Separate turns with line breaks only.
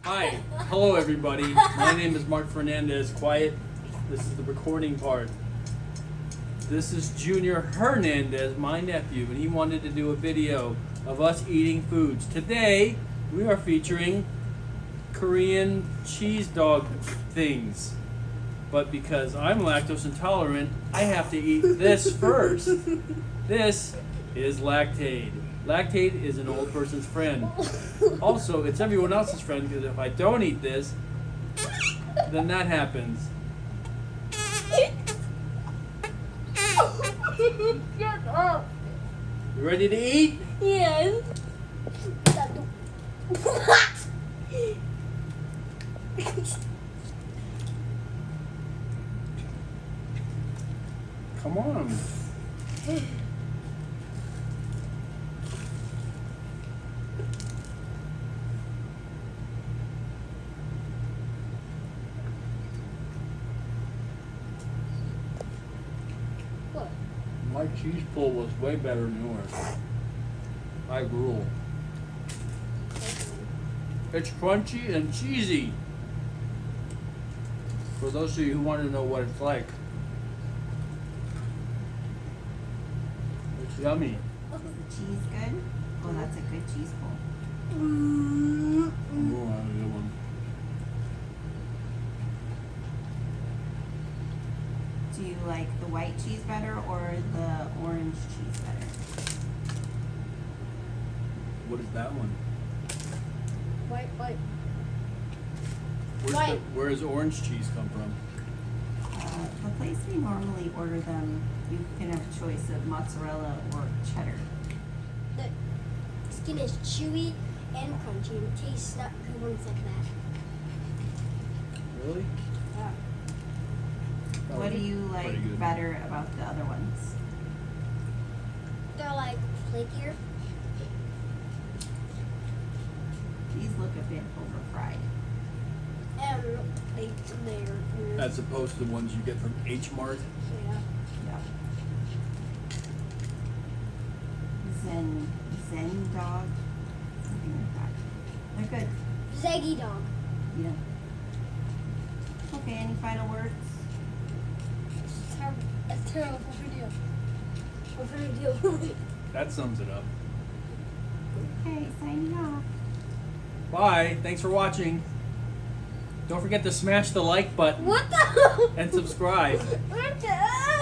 Hi, hello everybody. My name is Mark Fernandez. Quiet. This is the recording part. This is Junior Hernandez, my nephew, and he wanted to do a video of us eating foods. Today, we are featuring Korean cheese dog things. But because I'm lactose intolerant, I have to eat this first. This is Lactaid. Lactaid is an old person's friend. Also, it's everyone else's friend because if I don't eat this, then that happens.
Shut up.
You ready to eat?
Yes.
Come on.
What?
My cheese pull was way better than yours. I rule. It's crunchy and cheesy. For those of you who want to know what it's like, it's yummy.
Is the cheese good? Oh, that's a good cheese pull.
Ooh, that's a good one.
Do you like the white cheese better or the orange cheese better?
What is that one?
White.
Where does orange cheese come from?
The place we normally order them, you can have a choice of mozzarella or cheddar.
The skin is chewy and crunchy and it tastes not good when it's like that.
Really?
Yeah.
What do you like
Pretty good.
better about the other ones?
They're like flakier.
These look a bit over fried.
And they're
As opposed to the ones you get from H Mart.
yeah.
Yeah. Zen dog, something like that. They're good.
Zaggy dog.
Yeah. Okay, any final words?
It's terrible video. What video?
That sums it up.
Okay, signing off.
Bye. Thanks for watching. Don't forget to smash the like button
What the?
and subscribe.
What the?